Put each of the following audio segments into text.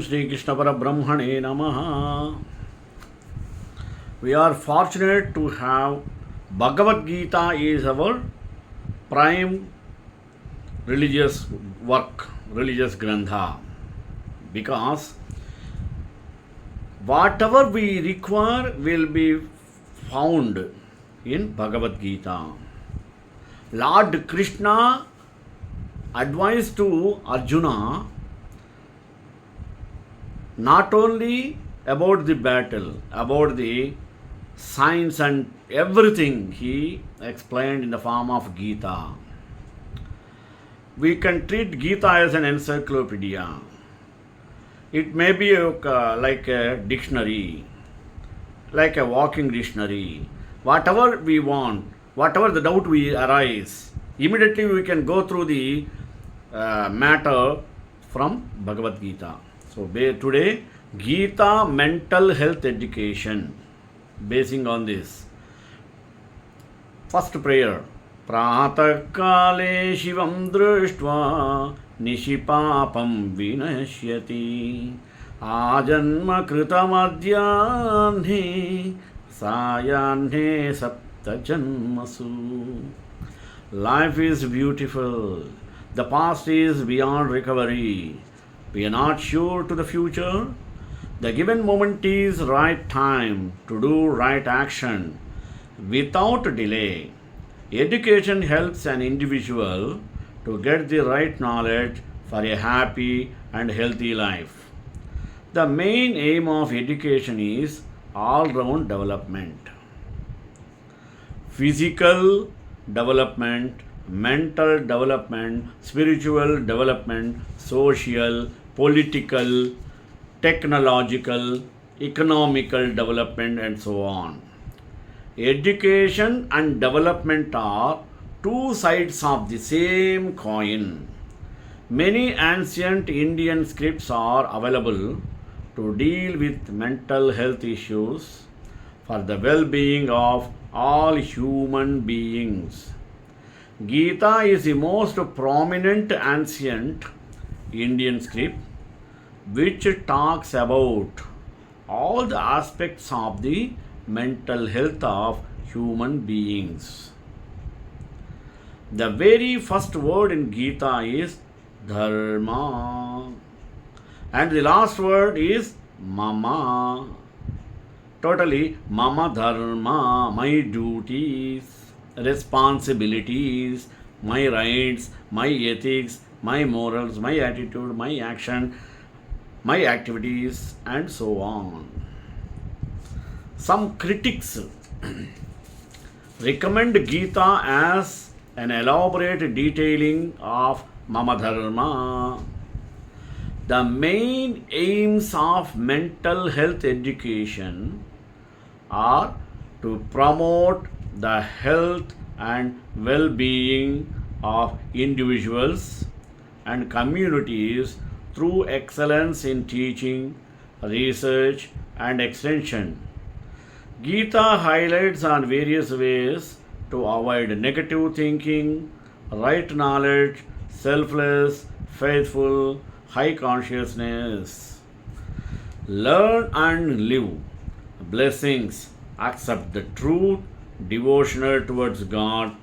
Shri Krishna Parabrahmane Namaha. We are fortunate to have Bhagavad Gita is our prime religious work, religious grantha, because whatever we require will be found in Bhagavad Gita. Lord Krishna advised to Arjuna not only about the battle, about the science and everything he explained in the form of Gita. We can treat Gita as an encyclopedia. It may be like a dictionary, like a walking dictionary. Whatever we want, whatever the doubt we arise, immediately we can go through the matter from Bhagavad Gita. So today, Gita mental health education, basing on this. First prayer. Pratah kale shivam društva nishipapam vinashyati ajanma kritam adhyane sayane sapta janmasu. Life is beautiful. The past is beyond recovery. We are not sure to the future. The given moment is right time to do right action without delay. Education helps an individual to get the right knowledge for a happy and healthy life. The main aim of education is all-round development. Physical development, mental development, spiritual development, social, political, technological, economical development, and so on. Education and development are two sides of the same coin. Many ancient Indian scripts are available to deal with mental health issues for the well-being of all human beings. Gita is the most prominent ancient Indian script which talks about all the aspects of the mental health of human beings. The very first word in Gita is Dharma, and the last word is Mama. Totally, Mama Dharma, my duties, responsibilities, my rights, my ethics, my morals, my attitude, my action, my activities, and so on. Some critics recommend Gita as an elaborate detailing of Mama Dharma. The main aims of mental health education are to promote the health and well-being of individuals and communities through excellence in teaching, research, and extension. Gita highlights on various ways to avoid negative thinking, right knowledge, selfless, faithful, high consciousness. Learn and live. Blessings. Accept the truth, devotional towards God,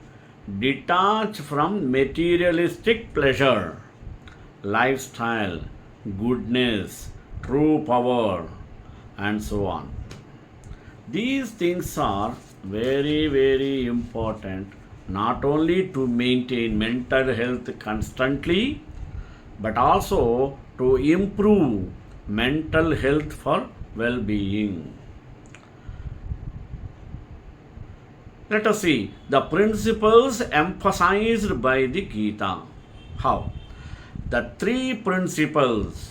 detach from materialistic pleasure, lifestyle, goodness, true power, and so on. These things are very, very important, not only to maintain mental health constantly, but also to improve mental health for well-being. Let us see the principles emphasized by the Gita. How? The three principles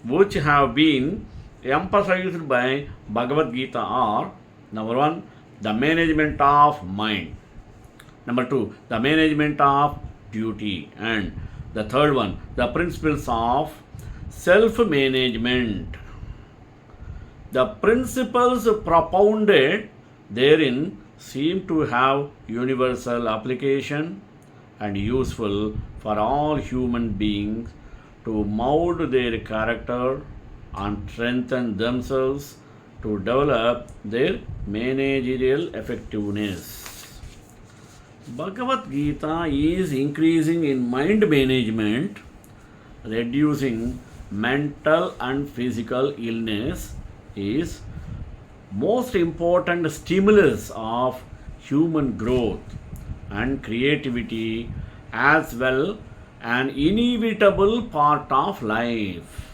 which have been emphasized by Bhagavad Gita are: number one, the management of mind; number two, the management of duty; and the third one, the principles of self-management. The principles propounded therein seem to have universal application and useful for all human beings to mold their character, and strengthen themselves to develop their managerial effectiveness. Bhagavad Gita is increasing in mind management, reducing mental and physical illness is most important stimulus of human growth and creativity as well an inevitable part of life.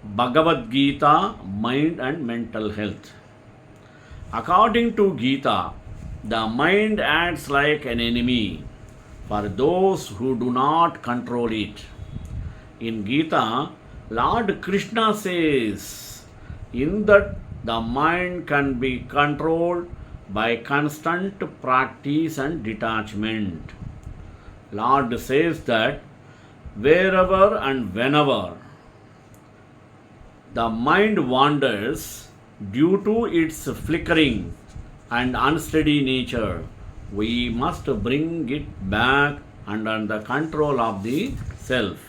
Bhagavad Gita, mind and mental health. According to Gita, the mind acts like an enemy for those who do not control it. In Gita, Lord Krishna says, in that the mind can be controlled by constant practice and detachment. Lord says that wherever and whenever the mind wanders due to its flickering and unsteady nature, we must bring it back under the control of the self.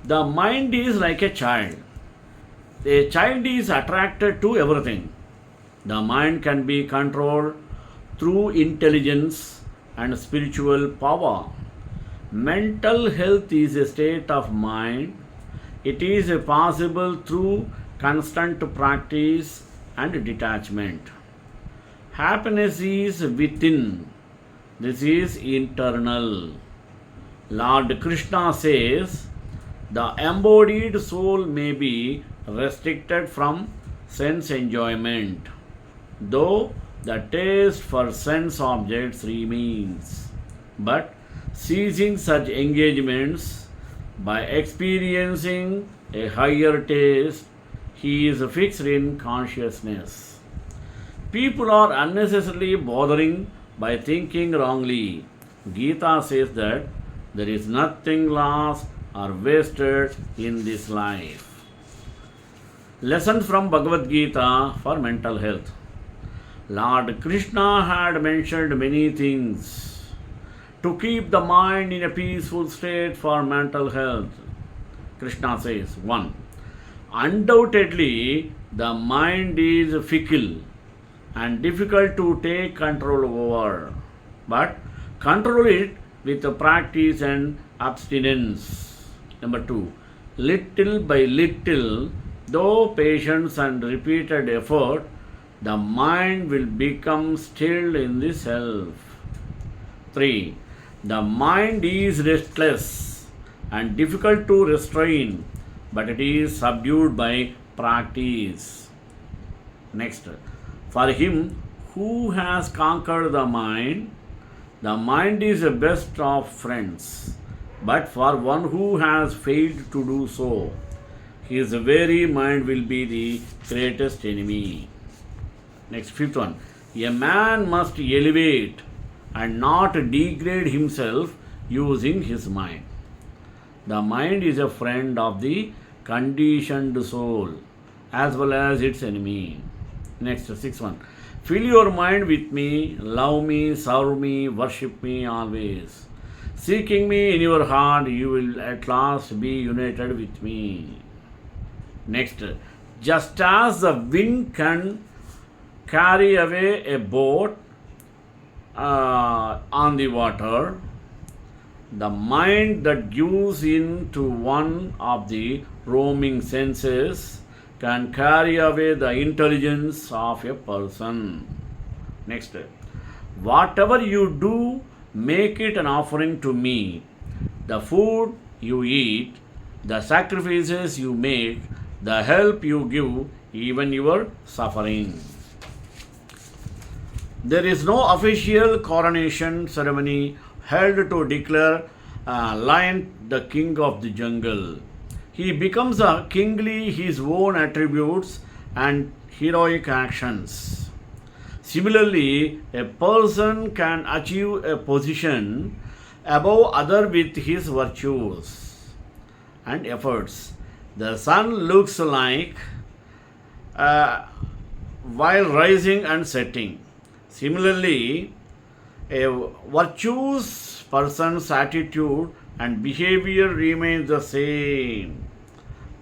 The mind is like a child. A child is attracted to everything. The mind can be controlled through intelligence and spiritual power. Mental health is a state of mind. It is possible through constant practice and detachment. Happiness is within. This is internal. Lord Krishna says, the embodied soul may be restricted from sense enjoyment, though the taste for sense objects remains. But ceasing such engagements by experiencing a higher taste, he is fixed in consciousness. People are unnecessarily bothering by thinking wrongly. Gita says that there is nothing lost or wasted in this life. Lessons from Bhagavad Gita for mental health. Lord Krishna had mentioned many things to keep the mind in a peaceful state for mental health. Krishna says 1. Undoubtedly, the mind is fickle and difficult to take control over, but control it with practice and abstinence. Number 2. Little by little, though patience and repeated effort, the mind will become stilled in the self. 3. The mind is restless and difficult to restrain, but it is subdued by practice. Next, for him who has conquered the mind is the best of friends. But for one who has failed to do so, his very mind will be the greatest enemy. Next, 5th one. A man must elevate and not degrade himself using his mind. The mind is a friend of the conditioned soul as well as its enemy. Next, 6th one. Fill your mind with me, love me, serve me, worship me always. Seeking me in your heart, you will at last be united with me. Next, just as the wind can carry away a boat on the water, the mind that gives in to one of the roaming senses can carry away the intelligence of a person. Next, whatever you do, make it an offering to me. The food you eat, the sacrifices you make, the help you give, even your suffering. There is no official coronation ceremony held to declare lion the king of the jungle. He becomes a kingly his own attributes and heroic actions. Similarly, a person can achieve a position above other with his virtues and efforts. The sun looks like while rising and setting. Similarly, a virtuous person's attitude and behavior remains the same.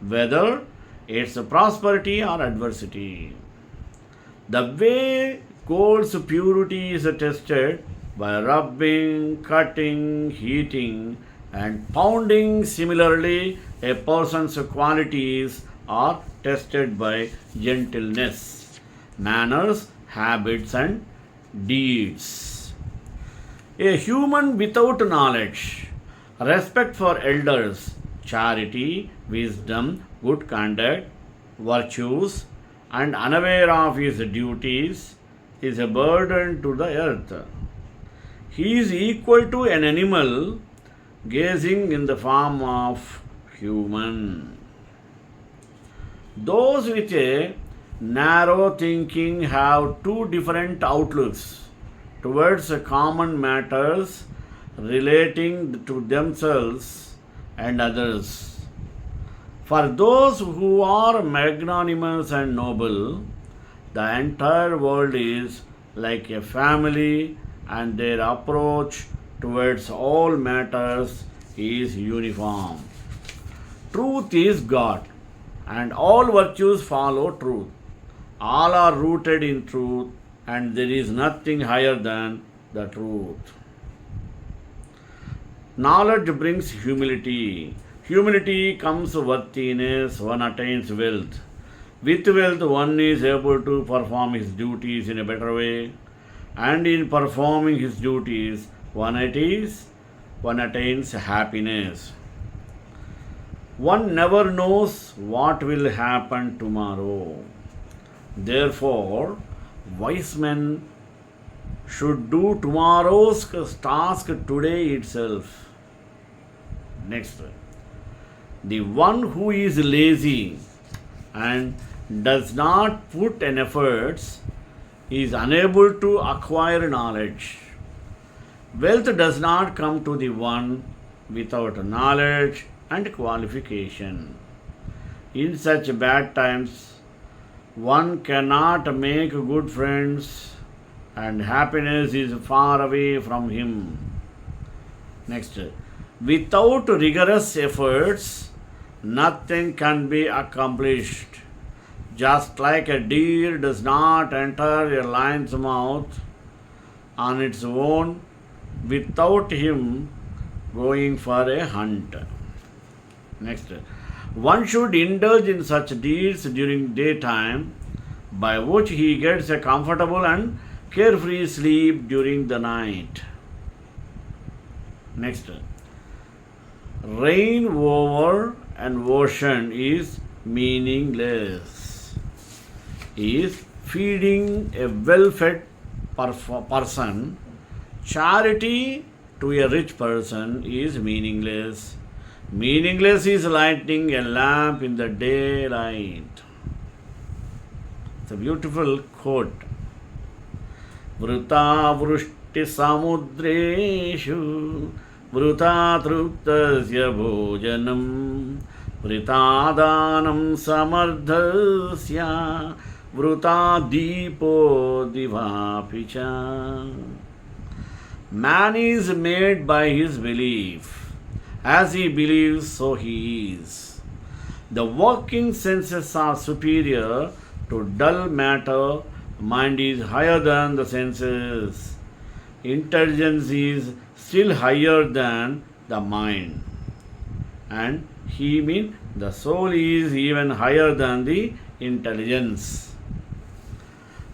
whether it's prosperity or adversity. The way gold's purity is tested by rubbing, cutting, heating, and pounding. Similarly, a person's qualities are tested by gentleness, manners, habits, and deeds. A human without knowledge, respect for elders, charity, wisdom, good conduct, virtues, and unaware of his duties is a burden to the earth. He is equal to an animal gazing in the form of human. Those with a narrow thinking have two different outlooks towards common matters relating to themselves and others. For those who are magnanimous and noble, the entire world is like a family, and their approach towards all matters is uniform. Truth is God, and all virtues follow truth. All are rooted in truth, and there is nothing higher than the truth. Knowledge brings humility. Humility comes worthiness, one attains wealth. With wealth, one is able to perform his duties in a better way, and in performing his duties, one attains happiness. One never knows what will happen tomorrow. Therefore, wise men should do tomorrow's task today itself. Next, the one who is lazy and does not put in efforts is unable to acquire knowledge. Wealth does not come to the one without knowledge and qualification. In such bad times, one cannot make good friends, and happiness is far away from him. Next, without rigorous efforts, nothing can be accomplished. Just like a deer does not enter a lion's mouth on its own without him going for a hunt. Next, one should indulge in such deeds during daytime, by which he gets a comfortable and carefree sleep during the night. Next, reign over an ocean is meaningless. Is feeding a well-fed person. Charity to a rich person is meaningless. Meaningless is lighting a lamp in the daylight. It's a beautiful quote. Vrita vrushti samudreshu vrita truptasya bhojanam vrita danam samardhasya vrita deepo divapicha. Man is made by his belief. As he believes, so he is. The working senses are superior to dull matter. Mind is higher than the senses. Intelligence is still higher than the mind. And he means the soul is even higher than the intelligence.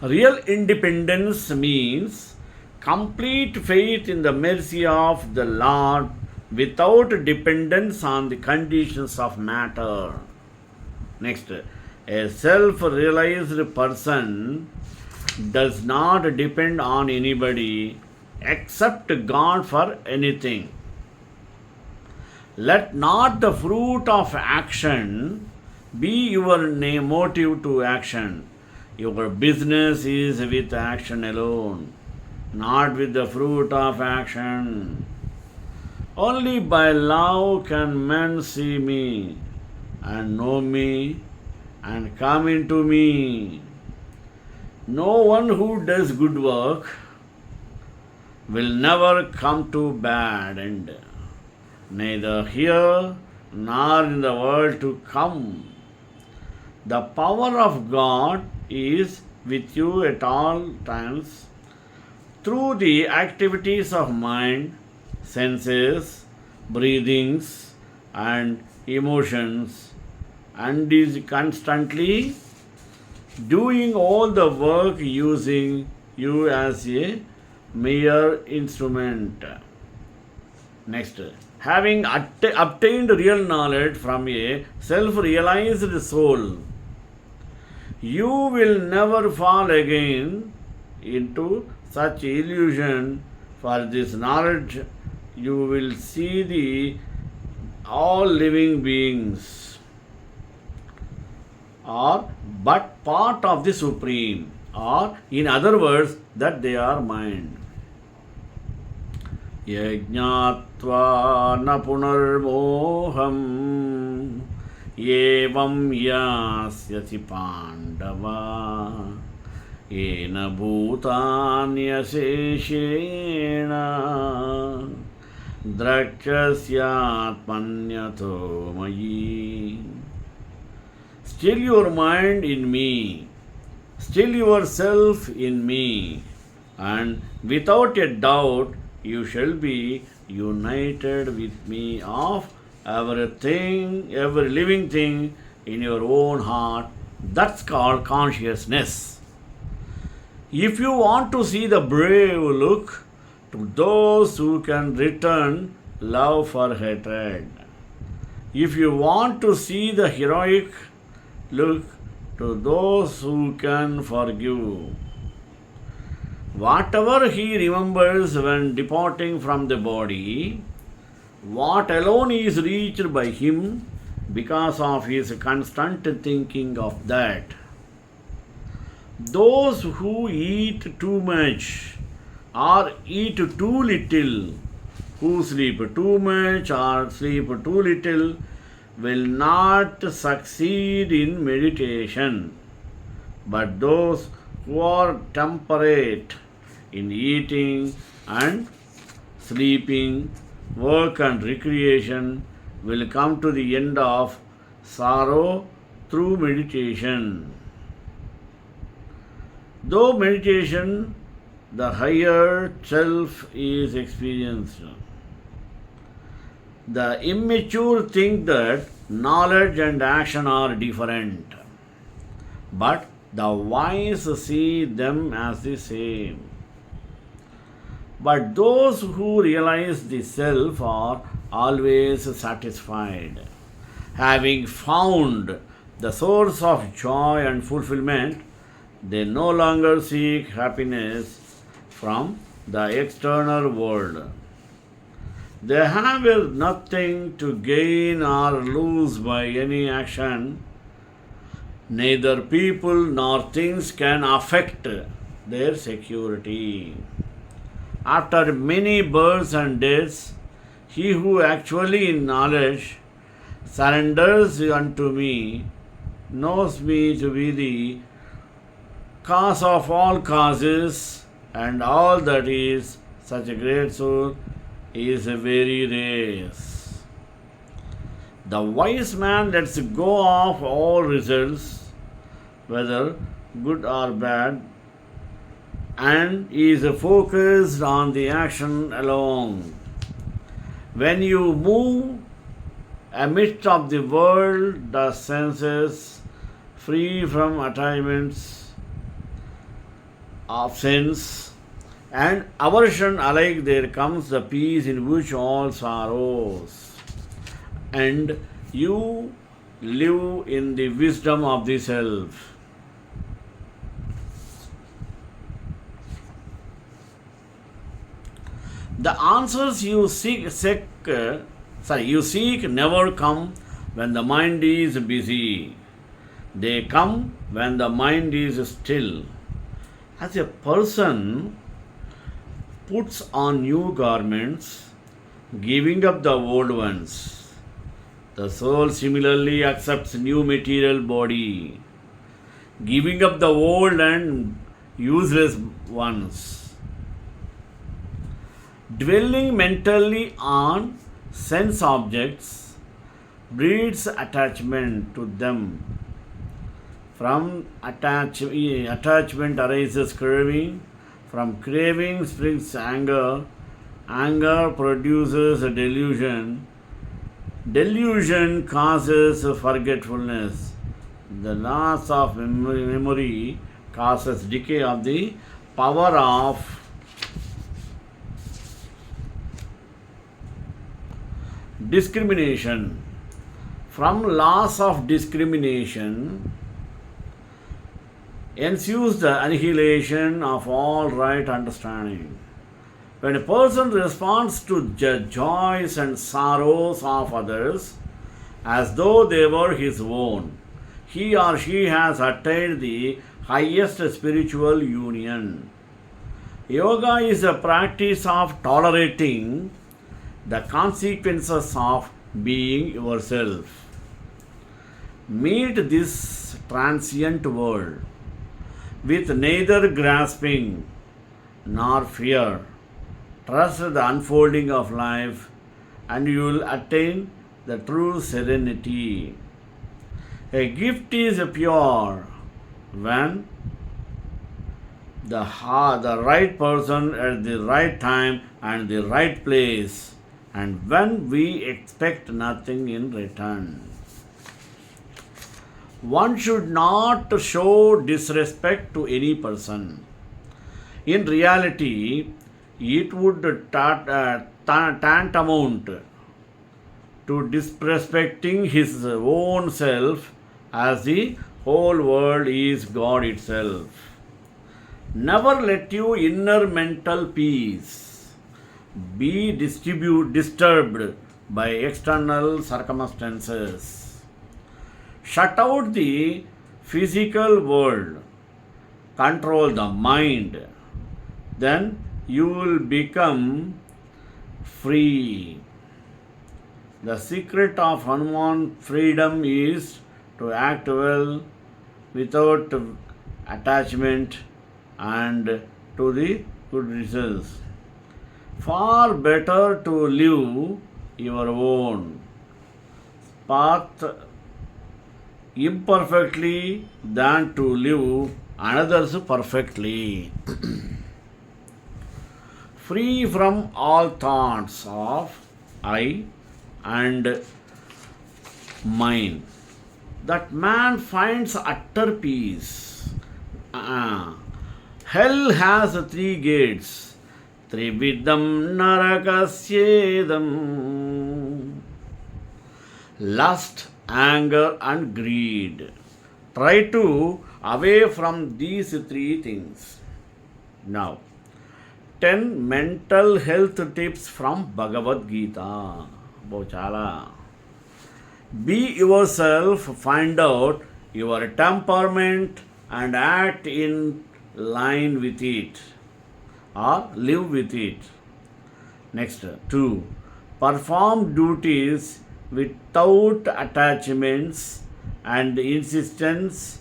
Real independence means complete faith in the mercy of the Lord without dependence on the conditions of matter. Next, a self-realized person does not depend on anybody except God for anything. Let not the fruit of action be your motive to action. Your business is with action alone, not with the fruit of action. Only by love can men see me and know me and come into me. No one who does good work will never come to bad end, neither here nor in the world to come. The power of God is with you at all times through the activities of mind, senses, breathings, and emotions, and is constantly doing all the work using you as a mere instrument. Next, having obtained real knowledge from a self realized soul, you will never fall again into such illusion. For this knowledge, you will see the all living beings are but part of the Supreme, or in other words, that they are mind. यज्ञात्वा न पुनर्मोहम् एवं यास्यसि पाण्डवा येन भूतान्यशेषेण द्रक्ष्यस्यात्मन्यथो मयि. Still your mind in me, still yourself in me, and without a doubt you shall be united with me of everything, every living thing in your own heart. That's called consciousness. If you want to see the brave look to those who can return love for hatred, if you want to see the heroic look to those who can forgive, whatever he remembers when departing from the body, what alone is reached by him because of his constant thinking of that. Those who eat too much or eat too little, who sleep too much or sleep too little, will not succeed in meditation. But those who are temperate in eating and sleeping, work and recreation will come to the end of sorrow through meditation. Though meditation, the higher self is experienced. The immature think that knowledge and action are different, but the wise see them as the same. But those who realize the self are always satisfied. Having found the source of joy and fulfillment, they no longer seek happiness from the external world. They have nothing to gain or lose by any action. Neither people nor things can affect their security. After many births and deaths, he who actually in knowledge surrenders unto me knows me to be the cause of all causes, and all that is such a great soul is a very race. The wise man lets go of all results, whether good or bad, and is focused on the action alone. When you move amidst of the world, the senses, free from attachments of sense and aversion alike, there comes the peace in which all sorrows, and you live in the wisdom of the self. The answers you seek never come when the mind is busy. They come when the mind is still. As a person puts on new garments, giving up the old ones, the soul similarly accepts new material body, giving up the old and useless ones. Dwelling mentally on sense objects, breeds attachment to them. Attachment arises craving. From craving springs anger. Anger produces a delusion. Delusion causes forgetfulness. The loss of memory causes decay of the power of discrimination. From loss of discrimination ensues the annihilation of all right understanding. When a person responds to the joys and sorrows of others as though they were his own, he or she has attained the highest spiritual union. Yoga is a practice of tolerating the consequences of being yourself. Meet this transient world with neither grasping nor fear. Trust the unfolding of life and you will attain the true serenity. A gift is pure when the right person at the right time and the right place, and when we expect nothing in return. One should not show disrespect to any person. In reality, it would tantamount to disrespecting his own self, as the whole world is God itself. Never let your inner mental peace be disturbed by external circumstances. Shut out the physical world, control the mind, then you will become free. The secret of Hanuman freedom is to act well without attachment and to the good results. Far better to live your own path imperfectly than to live another's perfectly. Free from all thoughts of I and mine, that man finds utter peace. Hell has three gates. Trividam narakasyedam. Lust, anger and greed. Try to away from these three things. Now, 10 mental health tips from Bhagavad Gita. Bochala. Be yourself, find out your temperament and act in line with it or live with it. Next, 2. Perform duties without attachments and insistence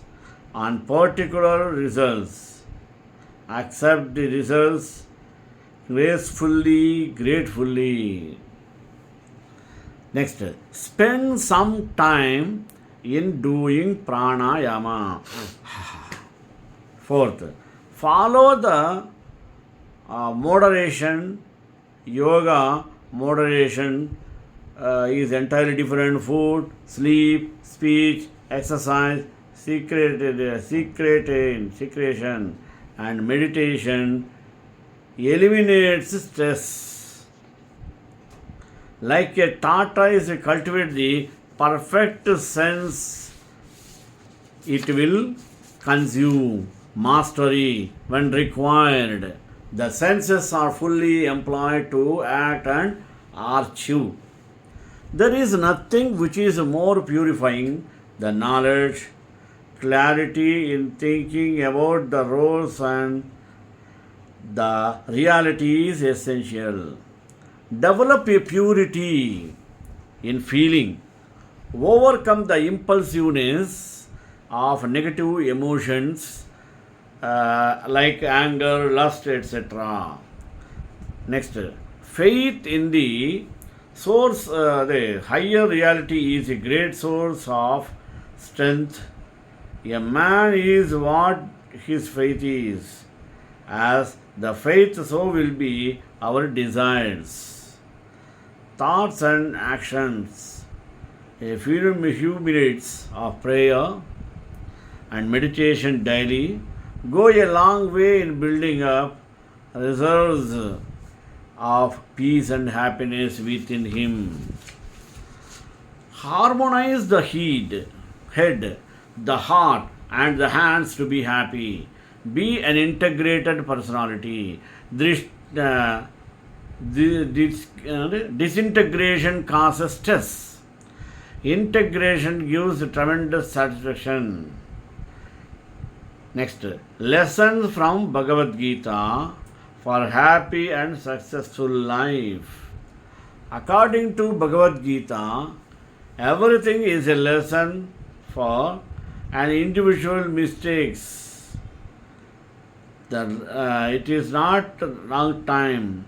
on particular results. Accept the results gracefully, gratefully. Next, spend some time in doing pranayama. 4th, follow the moderation. Yoga moderation is entirely different. Food, sleep, speech, exercise, secretion and meditation eliminates stress. Like a tortoise cultivate the perfect sense, it will consume mastery when required. The senses are fully employed to act and archive. There is nothing which is more purifying than knowledge. Clarity in thinking about the roles and the reality is essential. Develop a purity in feeling. Overcome the impulsiveness of negative emotions like anger, lust, etc. Next, faith in the The higher reality is a great source of strength. A man is what his faith is. As the faith, so will be our desires, thoughts, and actions. A few minutes of prayer and meditation daily go a long way in building up reserves of peace and happiness within him. Harmonize the head, the heart, and the hands to be happy. Be an integrated personality. Disintegration causes stress. Integration gives tremendous satisfaction. Next, lessons from Bhagavad Gita for happy and successful life. According to Bhagavad Gita, everything is a lesson for an individual mistakes. It is not wrong time.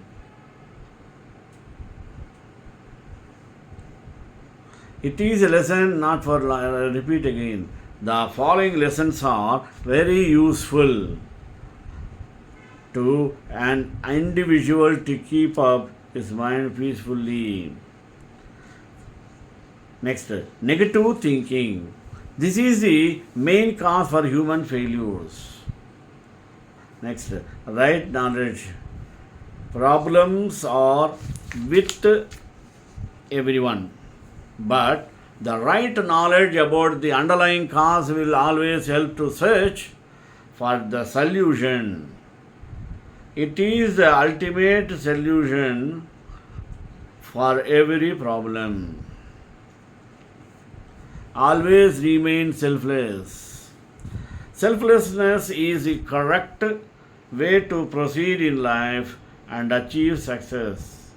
It is a lesson not for repeat again. The following lessons are very useful to an individual to keep up his mind peacefully. Next, negative thinking. This is the main cause for human failures. Next, right knowledge. Problems are with everyone, but the right knowledge about the underlying cause will always help to search for the solution. It is the ultimate solution for every problem. Always remain selfless. Selflessness is the correct way to proceed in life and achieve success.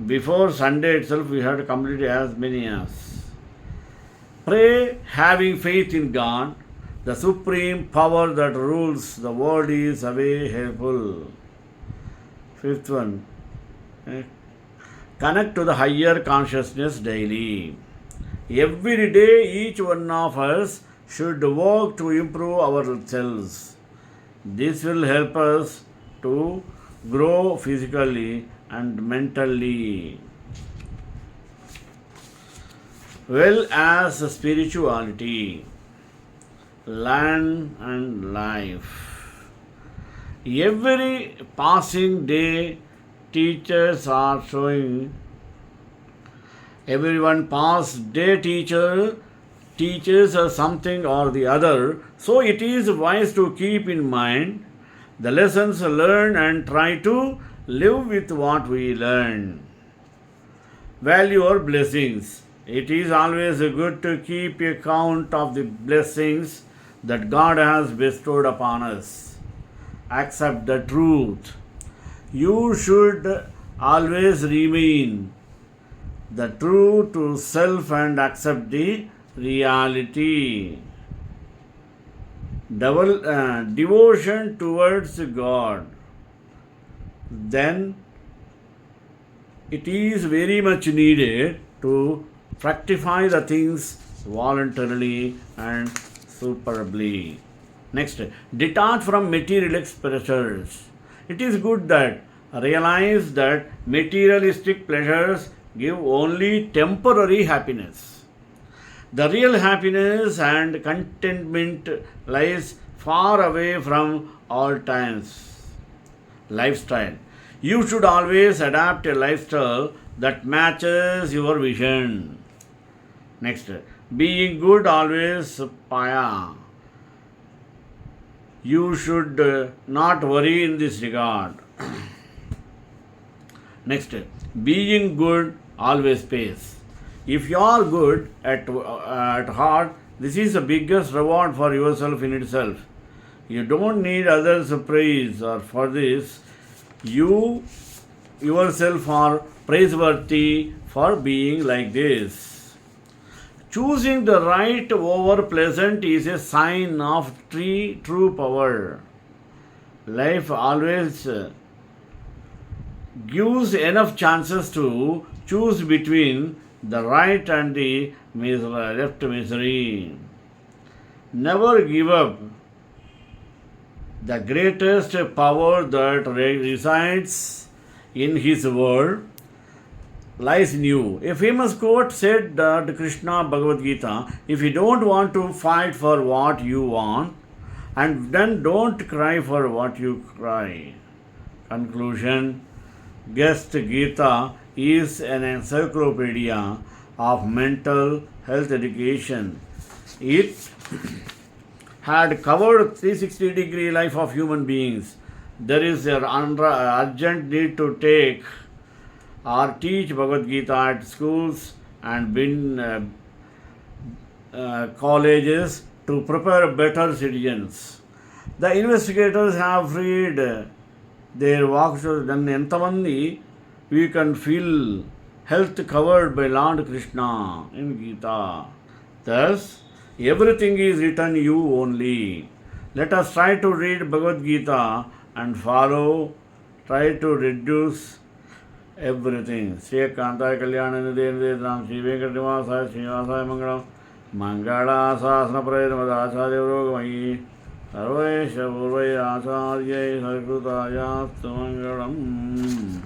Before Sunday itself, we had completed as many as. Pray having faith in God, the supreme power that rules the world is away helpful. Fifth one, connect to the higher consciousness daily. Every day, each one of us should work to improve ourselves. This will help us to grow physically and mentally, well as spirituality, land and life. Every passing day, teachers are showing. Everyone past day teacher teaches us something or the other, so it is wise to keep in mind the lessons learned and try to live with what we learn. Value our blessings. It is always good to keep a count of the blessings that God has bestowed upon us. Accept the truth. You should always remain the true to self and accept the reality. Devotion towards God. Then it is very much needed to fructify the things voluntarily and superbly. Next, detach from materialistic pressures. It is good that realize that materialistic pleasures give only temporary happiness. The real happiness and contentment lies far away from all times. Lifestyle. You should always adapt a lifestyle that matches your vision. Next, being good always paya. You should not worry in this regard. Next, being good always pays. If you are good at heart, this is the biggest reward for yourself in itself. You don't need others' praise, or for this, you yourself are praiseworthy for being like this. Choosing the right over pleasant is a sign of true power. Life always gives enough chances to choose between the right and the left misery. Never give up. The greatest power that resides in his world lies in you. A famous quote said that Krishna Bhagavad Gita, if you don't want to fight for what you want, and then don't cry for what you cry. Conclusion. Guest Gita is an encyclopedia of mental health education. It had covered 360-degree life of human beings. There is an urgent need to take or teach Bhagavad Gita at schools and in colleges to prepare better citizens. The investigators have freed their walks done entamandi we can feel health covered by Lord Krishna in Gita. Thus, everything is written you only. Let us try to read Bhagavad Gita and follow, try to reduce everything. Sri Kantai Kalyana Nidhi Ram Sri Venkatnivasaya Srinivasaya Mangalam Mangala Sasana Prayamada Acharya Rogamai Sarvesha Purvaya Acharya Sarkutaya Mangalam.